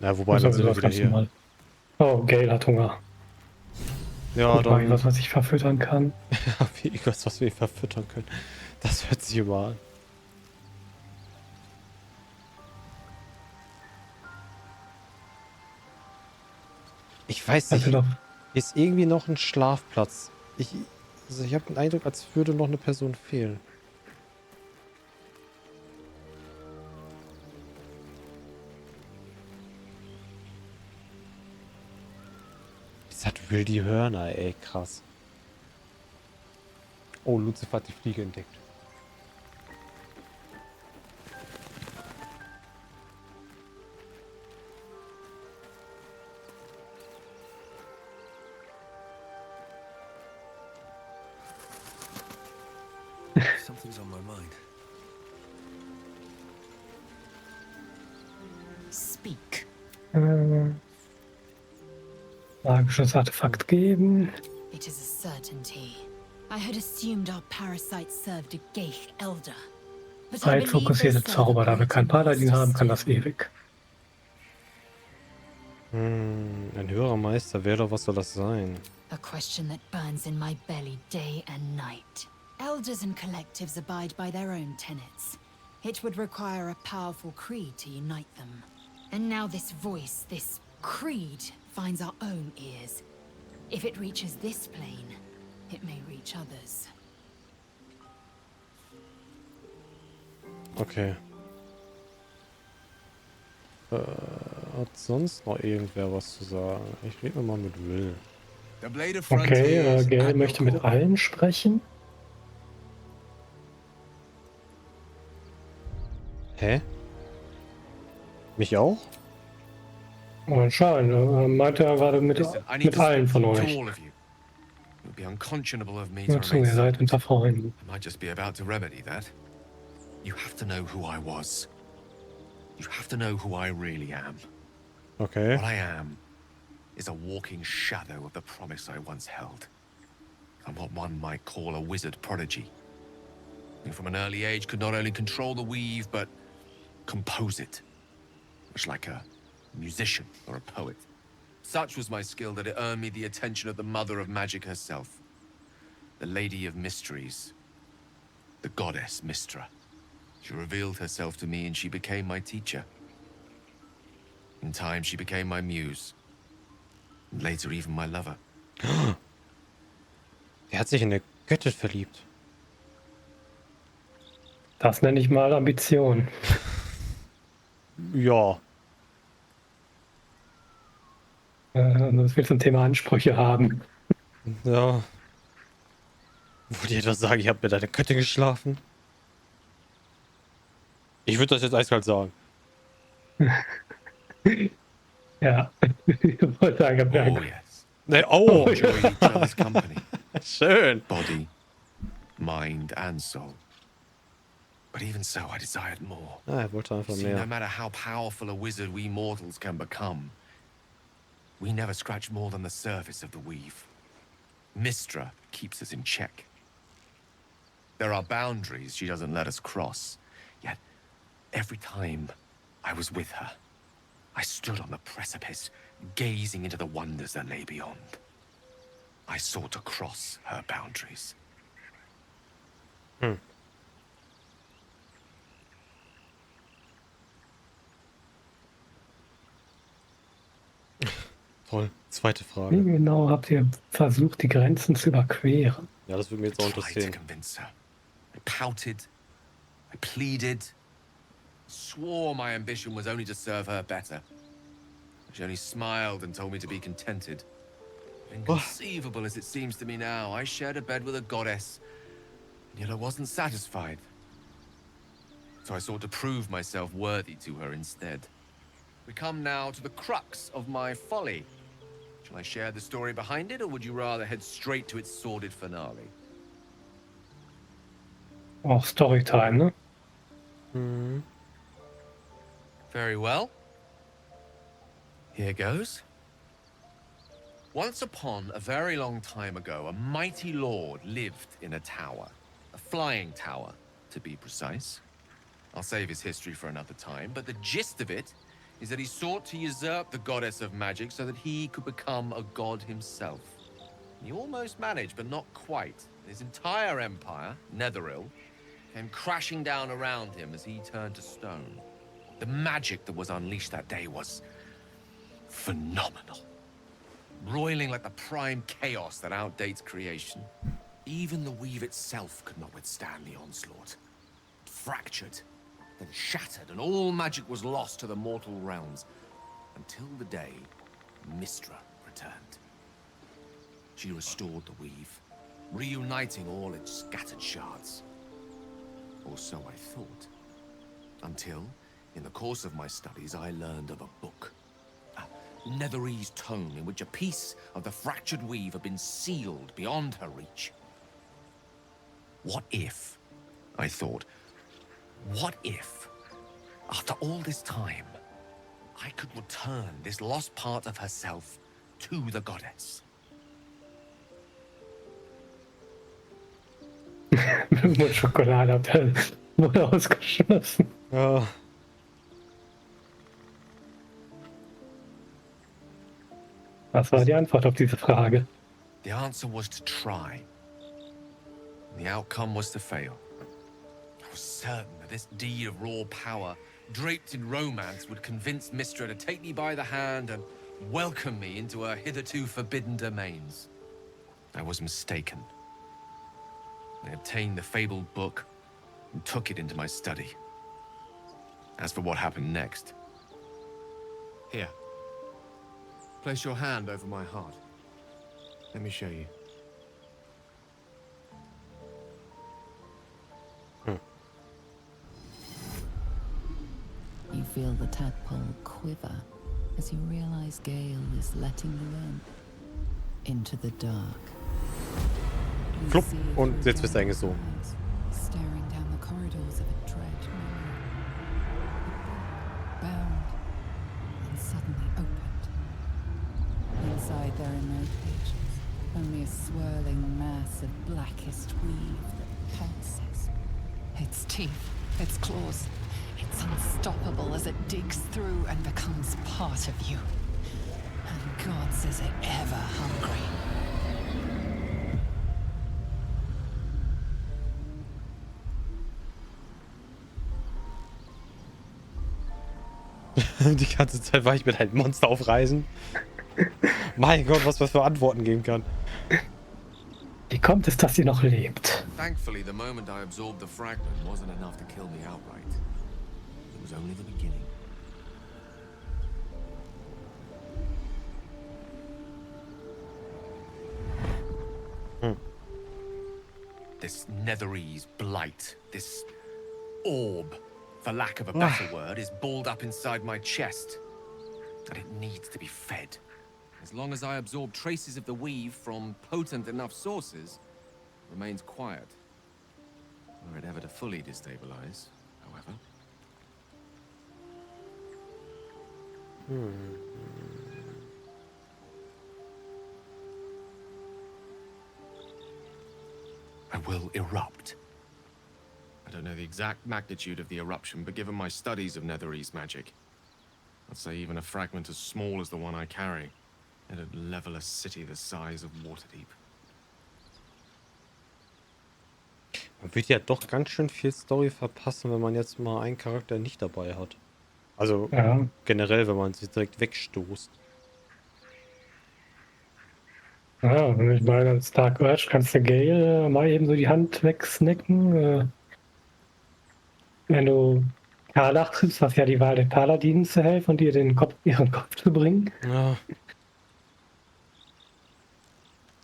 Ja, wobei, Also dann sind wir das wieder ganz hier. normal. Oh, Gail hat Hunger. Ja, Guck mal, dann. was ich verfüttern kann. Ja, wie irgendwas, was wir verfüttern können. Das hört sich immer an. Ich weiß nicht. Also Hier doch. ist irgendwie noch ein Schlafplatz. Also ich habe den Eindruck, als würde noch eine Person fehlen. Das hat Will die Hörner, ey, krass. Oh, Lucifer hat die Fliege entdeckt. Something's on my mind. Speak. Magisches Artefakt geben. It is a certainty. I had assumed our parasites served a Geich elder. But I believe they Zeitfokussierte serve a Zauber. Da wir keinen greater Paladin master haben, kann das still. ewig. Ein höherer Meister, wer oder was soll das sein? A question that burns in my belly day and night. Elders and collectives abide by their own tenets. It would require a powerful creed to unite them. And now this voice, this creed, finds our own ears. If it reaches this plane, it may reach others. Okay. Hat sonst noch irgendwer was zu sagen? Ich rede mal mit Will. Okay, Gail möchte mit allen sprechen. Hä? Mich auch? Und anscheinend meinte er gerade mit allen von euch. Nur zu, ihr seid unter Freunden. I might just be about to remedy that. You have to know who I was. You have to know who I really am. Okay. What I am is a walking shadow of the promise I once held. I'm what one might call a wizard prodigy, who from an early age could not only control the weave, but compose it, much like a musician or a poet. Such was my skill that it earned me the attention of the mother of magic herself, the Lady of Mysteries, the goddess Mystra. She revealed herself to me and she became my teacher. In time, she became my muse. And later, even my lover. Er hat sich in eine Göttin verliebt. Das nenne ich mal Ambition. Ja. Das will zum Thema Ansprüche haben. Ja. Wollt ihr etwas sagen? Ich habe mit einer Göttin geschlafen? Ich würde das jetzt eiskalt sagen. Ja, ich wollte sagen, Oh, yes. Nee, oh! Enjoy each other's company. Schön. Body, mind, and soul. But even so, I desired more. Ah, er wollte einfach See, no mehr. matter how powerful a wizard we mortals can become, we never scratch more than the surface of the weave. Mystra keeps us in check. There are boundaries she doesn't let us cross, yet every time I was with her, I stood on the precipice, gazing into the wonders that lay beyond. I sought to cross her boundaries. Toll. Zweite Wie Frage. genau habt ihr versucht, die Grenzen zu überqueren? Ja, das würde mich jetzt auch I tried to interessieren. convince her. I pouted. I pleaded. Swore my ambition was only to serve her better. She only smiled and told me to be contented. Inconceivable as it seems to me now, I shared a bed with a goddess, and yet I wasn't satisfied. So I sought to prove myself worthy to her instead. We come now to the crux of my folly. Shall I share the story behind it, or would you rather head straight to its sordid finale? Auch Storytime, ne? Mhm. Very well. Here goes. Once upon a very long time ago, a mighty lord lived in a tower. A flying tower, to be precise. I'll save his history for another time, but the gist of it is that he sought to usurp the goddess of magic so that he could become a god himself. He almost managed, but not quite. His entire empire, Netheril, came crashing down around him as he turned to stone. The magic that was unleashed that day was phenomenal. Roiling like the prime chaos that outdates creation. Even the weave itself could not withstand the onslaught. It fractured, then shattered, and all magic was lost to the mortal realms, until the day Mystra returned. She restored the weave, reuniting all its scattered shards. Or so I thought. Until, in the course of my studies, I learned of a book. A Netherese tome in which a piece of the fractured weave had been sealed beyond her reach. What if, I thought, what if, after all this time, I could return this lost part of herself to the goddess? Mit Schokoladeabteil wurde ausgeschlossen. Ja. Was war die Antwort auf diese Frage? The answer was to try. The outcome was to fail. I was certain that this deed of raw power, draped in romance, would convince Mystra to take me by the hand and welcome me into her hitherto forbidden domains. I was mistaken. I obtained the fabled book and took it into my study. As for what happened next... Here. Place your hand over my heart. Let me show you. You feel the tadpole quiver as you realize Gale is letting you in into the dark. You Flupp, see it und through jetzt bist du eingesogen. eyes, staring down the corridors of a dread memory. Bound and suddenly opened. Inside there are no pages, only a swirling mass of blackest weave that pulses. Its teeth, its claws, it's unstoppable as it digs through and becomes part of you. And God says it ever hungry. Die ganze Zeit war ich mit einem Monster auf Reisen. Mein Gott, was für Antworten geben kann. Wie kommt es, dass sie noch lebt? Thankfully, the moment I absorbed the fragment wasn't enough to kill me outright. It was only the beginning. This Netherese blight, this orb, for lack of a better word, is balled up inside my chest. And it needs to be fed. As long as I absorb traces of the weave from potent enough sources, it remains quiet. Were it ever to fully destabilize, however. I will erupt. I don't know the exact magnitude of the eruption, but given my studies of Netherese magic, I'd say even a fragment as small as the one I carry, it'd level a city the size of Waterdeep. Man wird ja doch ganz schön viel Story verpassen, wenn man jetzt mal einen Charakter nicht dabei hat. Also Ja. generell, wenn man sie direkt wegstoßt. Ja, und ich meine, als Dark Urge kannst du Gale mal eben so die Hand wegsnacken. Wenn du Karlach triffst, was ja die Wahl der Paladinen zu helfen und dir ihren Kopf zu bringen. Ja.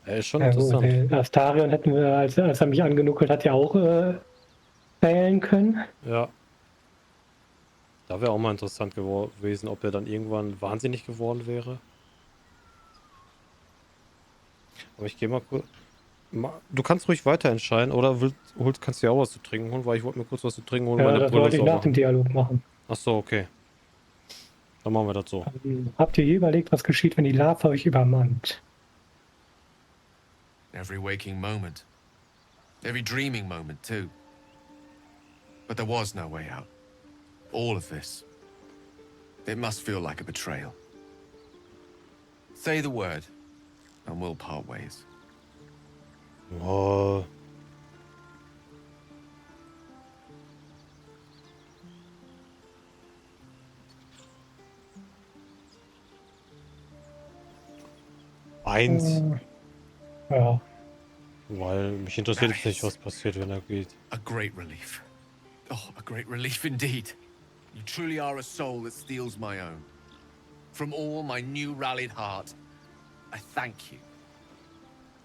Ist schon Ja, gut, interessant. Astarion hätten wir, als er mich angenuckelt hat, ja auch wählen können. Ja. Da wäre auch mal interessant gewesen, ob er dann irgendwann wahnsinnig geworden wäre. Aber ich gehe mal kurz. Du kannst ruhig weiter entscheiden, oder kannst du ja auch was zu trinken holen, weil ich wollte mir kurz was zu trinken holen, Ja, meine das Brille wollte ich sauber nach dem machen. Dialog machen. Ach so, okay. Dann machen wir das so. Habt ihr je überlegt, was geschieht, wenn die Larve euch übermannt? Every waking moment. Every dreaming moment, too. But there was no way out. All of this. It must feel like a betrayal. Say the word, and we'll part ways. Oh. Eins. Ja. Weil mich interessiert jetzt nicht, was passiert, wenn er geht. A great relief. Oh, a great relief indeed. You truly are a soul that steals my own. From all my new rallied heart, I thank you.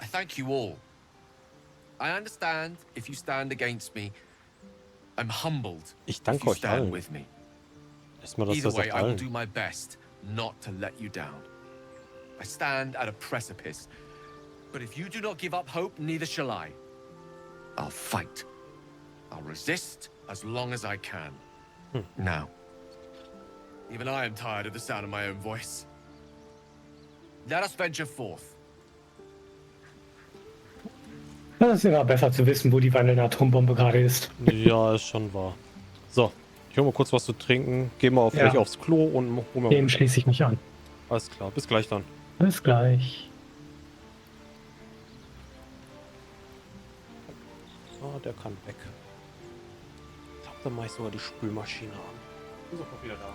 I thank you all. I understand if you stand against me. I'm humbled Ich if danke you euch stand allen. with me. Erstmal, dass Either er way, sagt I will do allen. my best not to let you down. I stand at a precipice, but if you do not give up hope, neither shall I. I'll fight. I'll resist as long as I can. Now, even I am tired of the sound of my own voice. Let us venture forth. Das ist immer besser zu wissen, wo die wandelnde Atombombe gerade ist. Ja, ist schon wahr. So, ich hol mal kurz was zu trinken. Geh mal vielleicht Ja. aufs Klo und hol mal. Dem schließe ich mich an. Alles klar, bis gleich dann. Bis gleich. Ah, der kann weg. Ich glaube, dann mache ich sogar die Spülmaschine an. Bin sofort wieder da.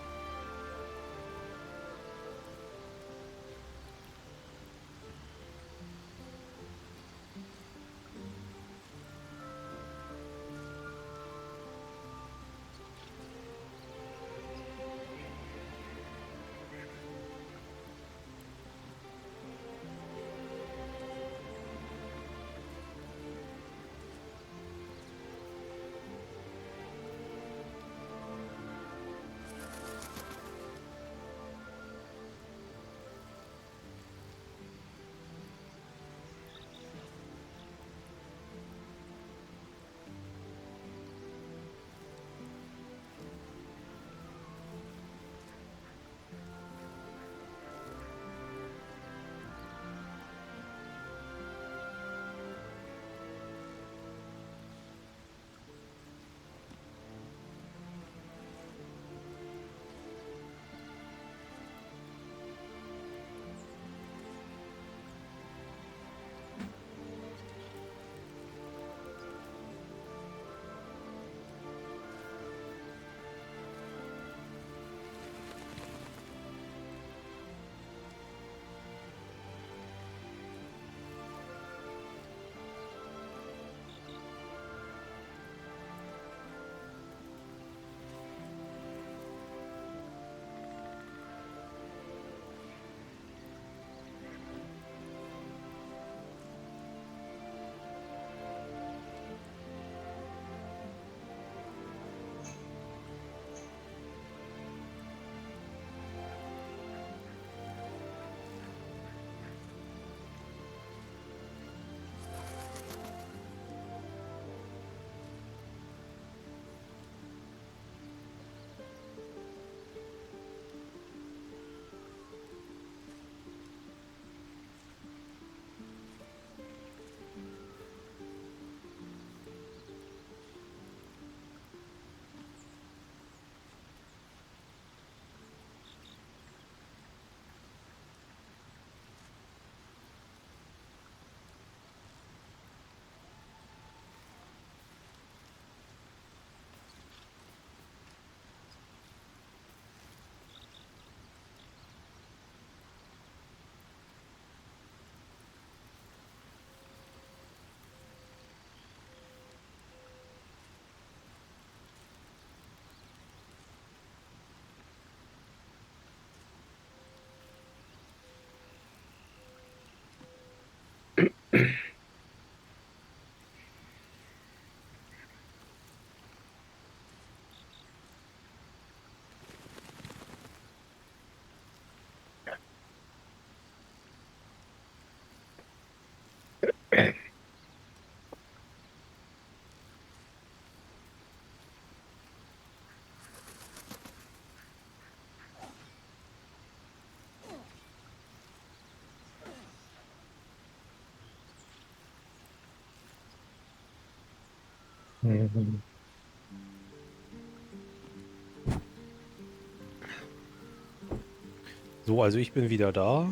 So, also ich bin wieder da.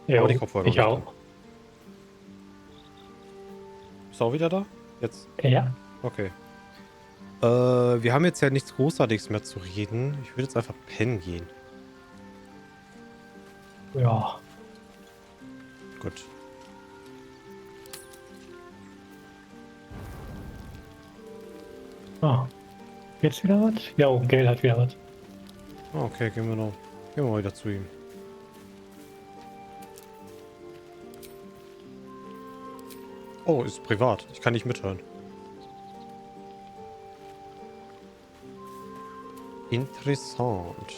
Jo, Aber die Kopfhörer ich nicht auch. an. Bist du auch wieder da? Jetzt? Ja. Okay. Wir haben jetzt ja nichts Großartiges mehr zu reden. Ich würde jetzt einfach pennen gehen. Ja. Gut. Ah. Jetzt wieder was? Jo, Geld hat wieder was. Okay, gehen wir mal wieder zu ihm. Oh, ist privat. Ich kann nicht mithören. Interessant.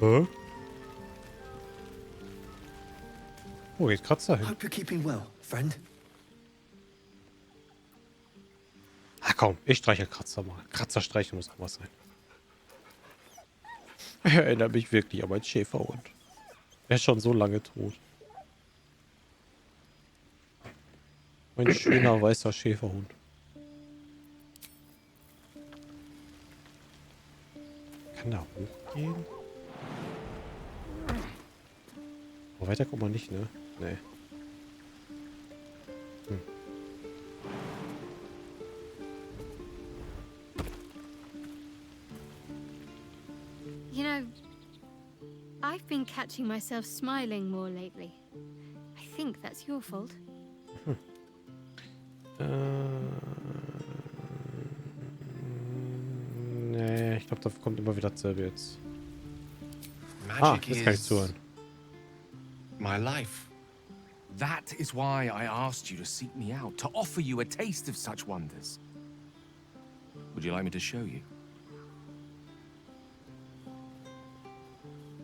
Hä? Oh, geht Kratzer hin. Hope you're keeping well, friend. Ah komm, ich streiche Kratzer mal. Kratzer streichen muss auch was sein. Er erinnert mich wirklich an meinen Schäferhund. Er ist schon so lange tot. Mein schöner weißer Schäferhund. Kann da hochgehen? Aber weiter kommt man nicht, ne? Nee. You know, I've been catching myself smiling more lately. I think that's your fault. Nee, ich glaube, da kommt immer wieder dasselbe jetzt. Magic jetzt kann ich is zuhören. my life. That is why I asked you to seek me out, to offer you a taste of such wonders. Would you like me to show you?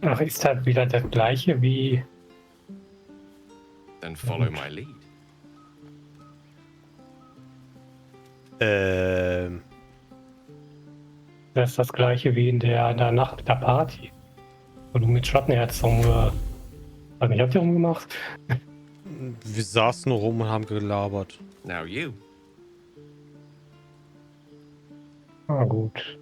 Ach, ist halt wieder das gleiche wie. Then follow my lead. Das ist das gleiche wie in der Nacht mit der Party. Wo du mit Schattenherz weiß nicht, habt ihr rumgemacht? Wir saßen nur rum und haben gelabert. Now you. Ah, gut.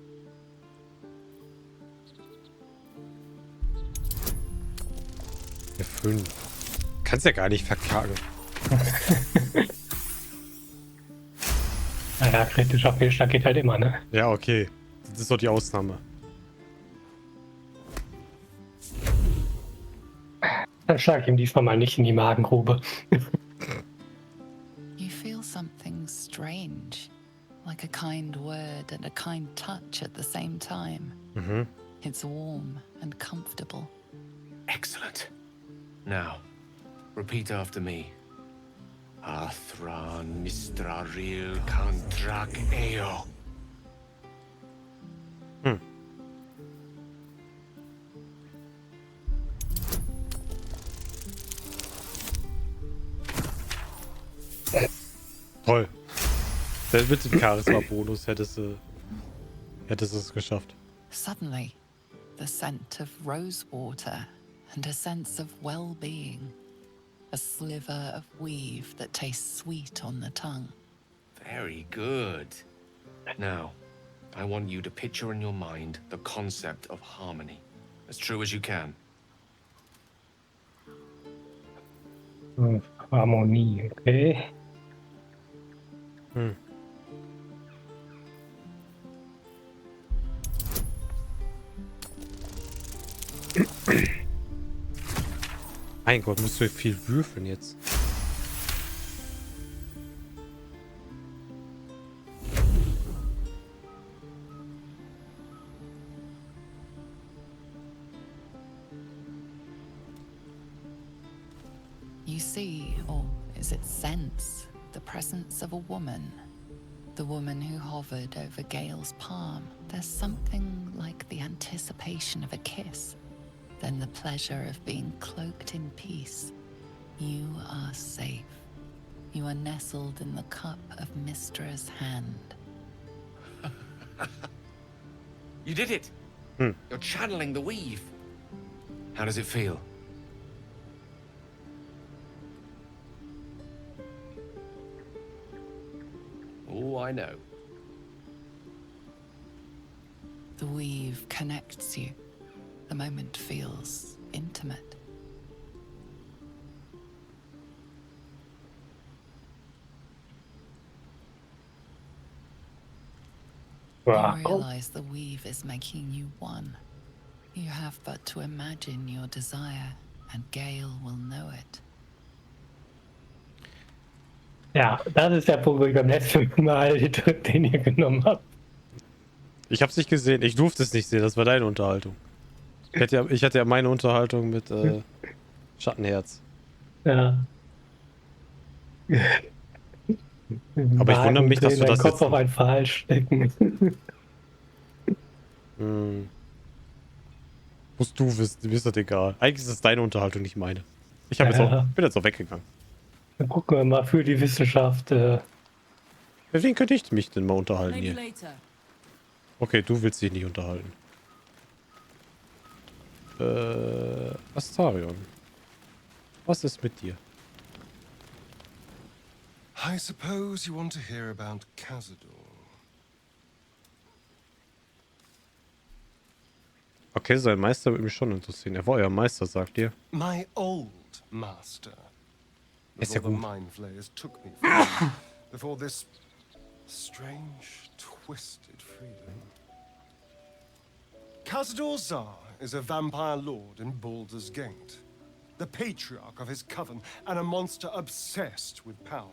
Der 5. Kannst ja gar nicht verkacken. Naja, kritischer Fehlschlag geht halt immer, ne? Ja, okay. Das ist doch die Ausnahme. Dann schlag ihm diesmal mal nicht in die Magengrube. You feel something strange, like a kind word and a kind touch at the same time. Mhm. It's warm and comfortable. Excellent. Now, repeat after me. Athran Mistraril Kantrak Eo. Toll. Selbst mit dem Charisma-Bonus hättest du es geschafft. Suddenly, the scent of rosewater and a sense of well-being. A sliver of weave that tastes sweet on the tongue. Very good. Now, I want you to picture in your mind the concept of harmony, as true as you can. Harmonie, okay. Mein Gott, musst du viel würfeln jetzt. You see, or is it sense, the presence of a woman. The woman who hovered over Gale's palm. There's something like the anticipation of a kiss. Then the pleasure of being cloaked in peace. You are safe. You are nestled in the cup of Mystra's hand. You did it! You're channeling the weave. How does it feel? Oh, I know. The weave connects you. The moment feels intimate. You Wow. realize the weave is making you one. You have but to imagine your desire, and Gale will know it. Ja, das ist der Punkt, wo ich beim letzten Mal den hier genommen habe. Ich hab's nicht gesehen. Ich durfte es nicht sehen. Das war deine Unterhaltung. Ich hatte ja meine Unterhaltung mit Schattenherz. Ja. Aber ich wundere mich, dass du das Kopf jetzt auf einen Pfahl stecken. Musst du wissen, mir ist das egal. Eigentlich ist es deine Unterhaltung, nicht meine. Ich bin jetzt auch weggegangen. Dann gucken wir mal für die Wissenschaft. Mit wem könnte ich mich denn mal unterhalten hier? Okay, du willst dich nicht unterhalten. Astarion. Was ist mit dir? I suppose you want to hear about Cazador. Okay, sein Meister würde mich schon interessieren. Er war euer Meister, sagt ihr? My old master. Ist ja Before the gut. mind flayers took me from him, before this strange, twisted freedom. Cazador Zar is a vampire lord in Baldurs Gate, the patriarch of his coven, and a monster obsessed with power.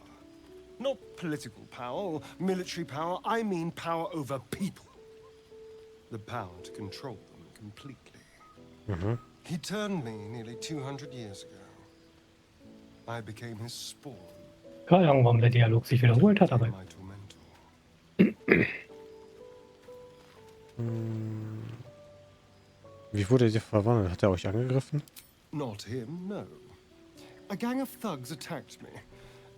Not political power or military power, I mean power over people. The power to control them completely. He turned me nearly 200 years ago. I became his spawn. Keine Ahnung, warum der Dialog sich wiederholt hat, aber My tormentor. Wie wurde ihr verwandelt? Hat er euch angegriffen? Not him, no. A gang of thugs attacked me,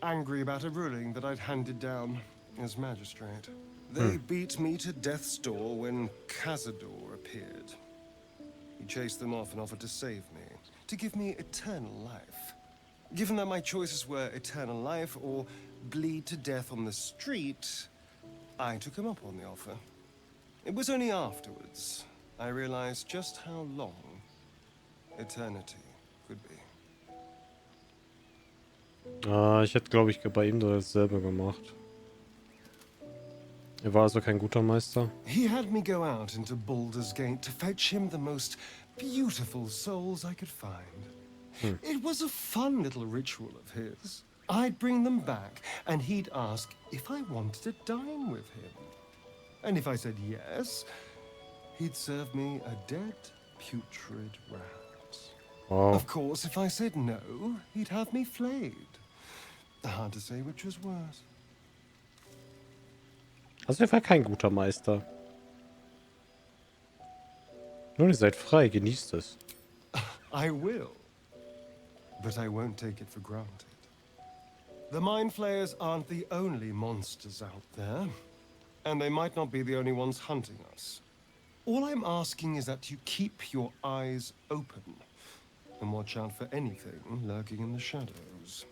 angry about a ruling that I'd handed down as magistrate. They beat me to death's door when Cazador appeared. He chased them off and offered to save me, to give me eternal life. Given that my choices were eternal life or bleed to death on the street, I took him up on the offer. It was only afterwards I realized just how long eternity could be. Ich hätte, glaube ich, bei ihm dasselbe gemacht. Er war also kein guter Meister. He had me go out into Baldurs Gate to fetch him the most beautiful souls I could find. It was a fun little ritual of his. I'd bring them back, and he'd ask if I wanted to dine with him. And if I said yes, he'd serve me a dead, putrid rat. Wow. Of course, if I said no, he'd have me flayed. Hard to say which was worse. Also er war kein guter Meister. Nun, ihr seid frei, genießt es. I will. But I won't take it for granted. The Mind Flayers aren't the only monsters out there. And they might not be the only ones hunting us. All I'm asking is that you keep your eyes open. And watch out for anything lurking in the shadows.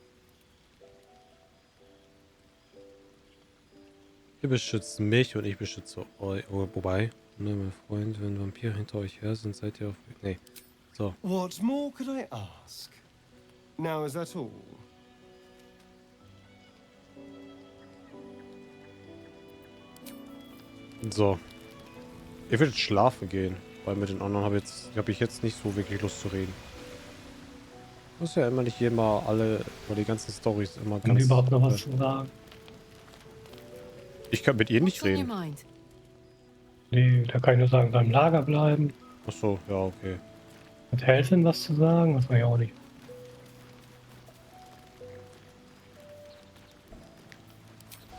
Ihr beschützt mich und ich beschütze euch. Oh, wobei, ne, mein Freund, wenn Vampire hinter euch her sind, seid ihr auf... Nee. So. What more could I ask? Now, is that all? So. Ihr werdet schlafen gehen. Weil mit den anderen habe ich jetzt nicht so wirklich Lust zu reden. Muss ja immer nicht immer alle, oder die ganzen Storys immer kann ganz... überhaupt noch was zu sagen. Ich kann mit ihr nicht reden. Nee, da kann ich nur sagen, beim Lager bleiben. Achso, ja, okay. Hat Helsin was zu sagen? Das war ja auch nicht.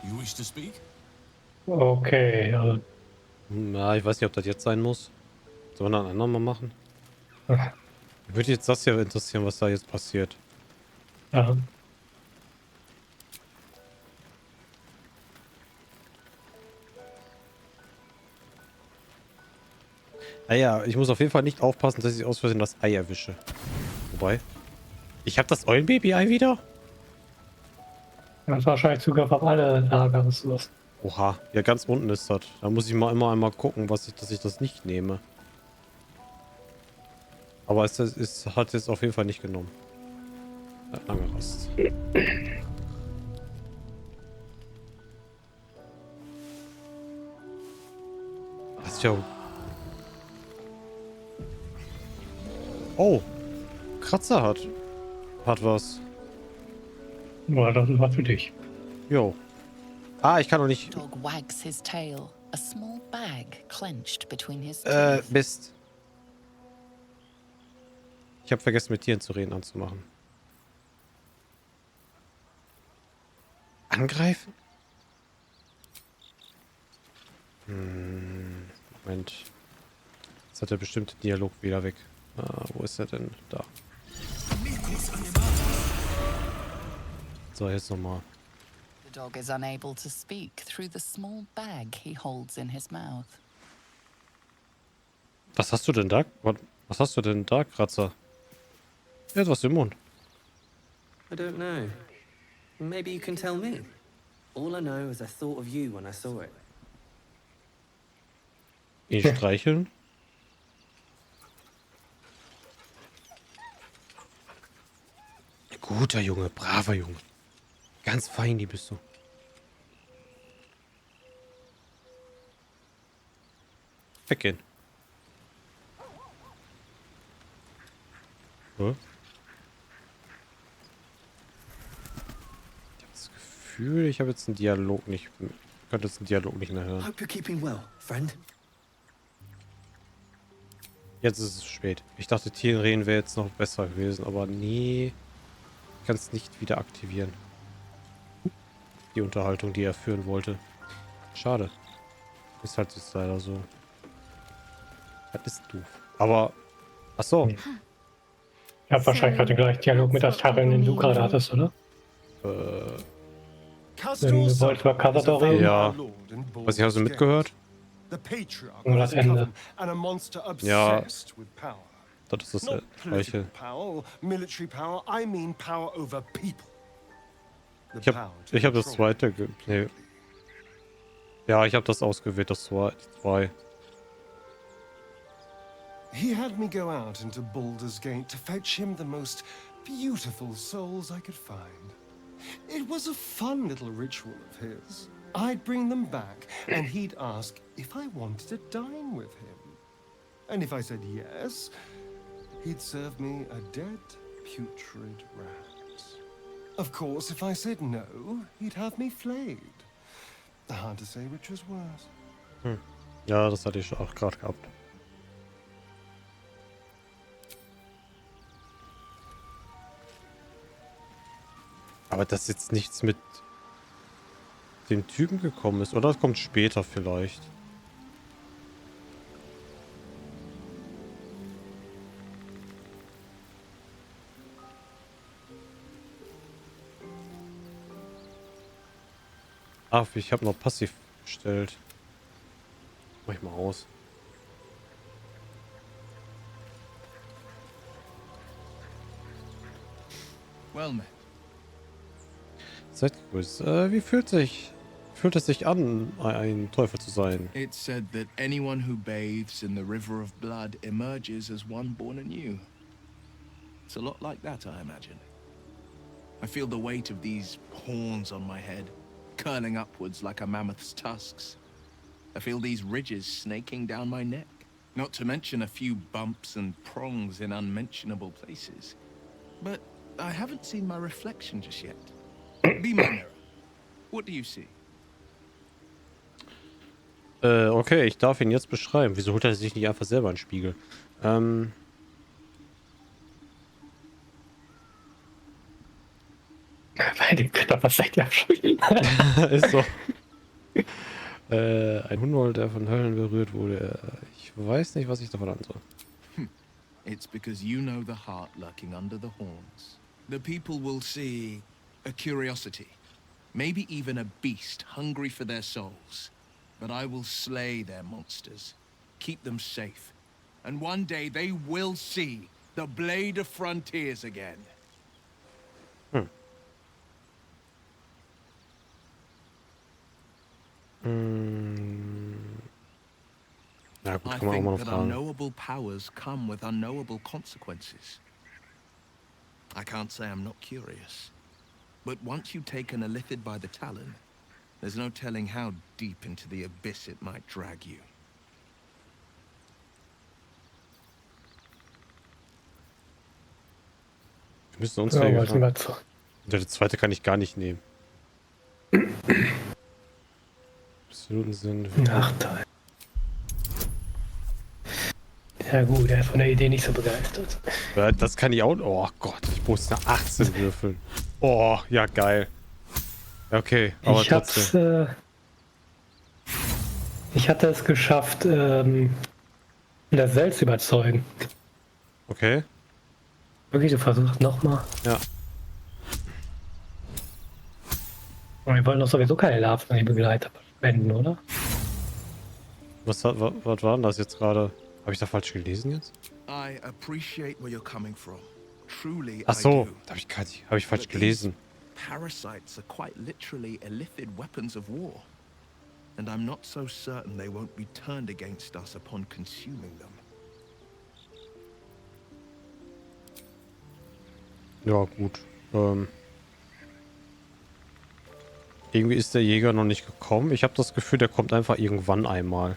You wish to speak? Okay, also, Na, ich weiß nicht, ob das jetzt sein muss. Sollen wir einen anderen mal machen? Mich würde jetzt das ja interessieren, was da jetzt passiert. ja. Naja, ich muss auf jeden Fall nicht aufpassen, dass ich aus Versehen das Ei erwische. Wobei, ich habe das Eulenbaby-Ei wieder? Das ist wahrscheinlich Zugriff auf alle Lagerressourcen. Oha, ja, ganz unten ist das. Da muss ich mal immer einmal gucken, dass ich das nicht nehme. Aber es hat jetzt auf jeden Fall nicht genommen. Ja, lange Rast. Das ist ja... Oh, Kratzer hat was. Ja, das ist was für dich. Jo. Ah, ich kann doch nicht... Dog wags his tail, a small bag clenched between his teeth. Mist. Ich habe vergessen, mit Tieren zu reden anzumachen. Angreifen? Moment. Jetzt hat er bestimmt den Dialog wieder weg. Wo ist er denn? Da. So, jetzt nochmal. The dog is unable to speak through the small bag he holds in his mouth. Was hast du denn da? Was hast du denn da, Kratzer? Er hat was im Mund. I don't know. Maybe you can tell me. All I know is I thought of you when I saw it. Ihn streicheln? Guter Junge, braver Junge. Ganz fein, die bist du. Weggehen. Hä? Ich habe das Gefühl, ich habe jetzt einen Dialog nicht... Ich könnte jetzt einen Dialog nicht mehr hören. Hope you're keeping well, friend. Jetzt ist es spät. Ich dachte, Tierreden wäre jetzt noch besser gewesen, aber nee. Ich kann es nicht wieder aktivieren. Die Unterhaltung, die er führen wollte. Schade. Ist halt jetzt leider so. Das ist doof. Aber, ach so. Ich habe wahrscheinlich gerade den gleichen Dialog mit der Stacheln, den du gerade hattest, oder? Wenn du wolltest über Cazador reden? Ja. Was, hast du mitgehört? Nur das Ende. Ja. Das ist das Gleiche. Ich hab das zweite. Nee. Ja, ich habe das ausgewählt, das zwei. He had me go out into Baldurs Gate to fetch him the most beautiful souls I could find. It was a fun little ritual of his. I'd bring them back, and he'd ask if I wanted to dine with him. And if I said yes, he'd serve me a dead, putrid rat. Of course, if I said no, he'd have me flayed. Hard to say which was worse. Ja, das hatte ich auch gerade gehabt. Aber dass jetzt nichts mit dem Typen gekommen ist, oder? Das kommt später vielleicht. Ach, ich habe noch passiv gestellt. Mach ich mal aus. Well met. Seid gegrüßt. Wie fühlt es sich an, ein Teufel zu sein? It's said that anyone who bathes in the river of blood emerges as one born anew. It's a lot like that, I imagine. I feel the weight of these horns on my head, curling upwards like a mammoth's tusks. I feel these ridges snaking down my neck, not to mention a few bumps and prongs in unmentionable places. But I haven't seen my reflection just yet. Be my mirror. What do you see? Okay, ich darf ihn jetzt beschreiben. Wieso holt er sich nicht einfach selber einen Spiegel? Bei dem Kötter, was seid ihr am Spielen? Ist so. Ein Hundehold, der von Höllen berührt wurde. Ich weiß nicht, was ich davon an soll. It's because you know the heart lurking under the horns. The people will see a curiosity, maybe even a beast hungry for their souls. But I will slay their monsters, keep them safe, and one day they will see the blade of frontiers again. Ja gut, I kann man auch mal think noch that fragen. unknowable powers come with unknowable consequences. I can't say I'm not curious. But once you take an illithid by the talon, there's no telling how deep into the abyss it might drag you. Wir müssen uns Ja, Wege was sind fahren. wir zu? Der zweite kann ich gar nicht nehmen. Absoluten Sinn. Nachteil. Ja gut, er ist von der Idee nicht so begeistert. Ja, das kann ich auch. Oh Gott, ich muss eine 18 würfeln. Oh, ja geil. Okay, aber Ich trotzdem. ich hatte es geschafft, das Sel zu überzeugen. Okay, Wirklich, du versuchst nochmal. ja. Und wir wollen doch sowieso keine Larven an die Begleiter spenden, oder? Was war denn das jetzt gerade? Habe ich da falsch gelesen jetzt? I appreciate where you're coming from. Truly, Ach I so, do. habe ich falsch But gelesen. these parasites are quite literally illithid weapons of war. And I'm not so certain they won't be turned against us upon consuming them. Ja, gut. Irgendwie ist der Jäger noch nicht gekommen. Ich habe das Gefühl, der kommt einfach irgendwann einmal.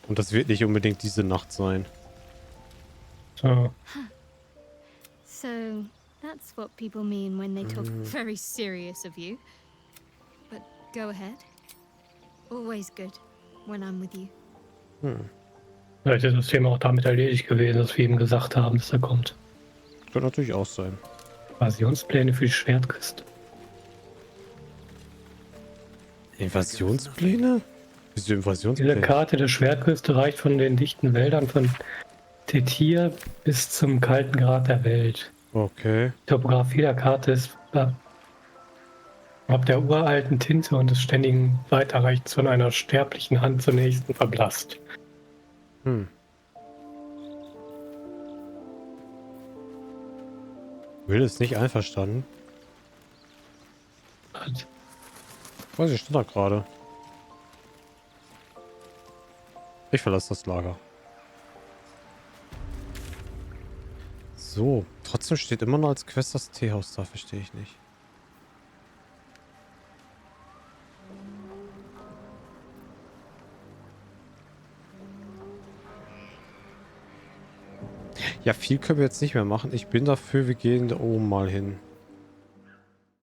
Und das wird nicht unbedingt diese Nacht sein. So. So, that's what people mean when they talk very serious of you. But go ahead. Always good when I'm with you. Vielleicht ist das Thema auch damit erledigt gewesen, dass wir ihm gesagt haben, dass er kommt. Könnte natürlich auch sein. Invasionspläne für die Schwertküste. Invasionspläne? Wieso Diese Invasionspläne? Karte der Schwertküste reicht von den dichten Wäldern von Tetir bis zum kalten Grat der Welt. Okay. Die Topografie der Karte ist ob der uralten Tinte und des ständigen Weiterreichens von einer sterblichen Hand zur nächsten verblasst. Will ist nicht einverstanden. Weiß ich, stand da gerade. Ich verlasse das Lager. So, trotzdem steht immer noch als Quest das Teehaus da, verstehe ich nicht. Ja, viel können wir jetzt nicht mehr machen. Ich bin dafür, wir gehen da oben mal hin.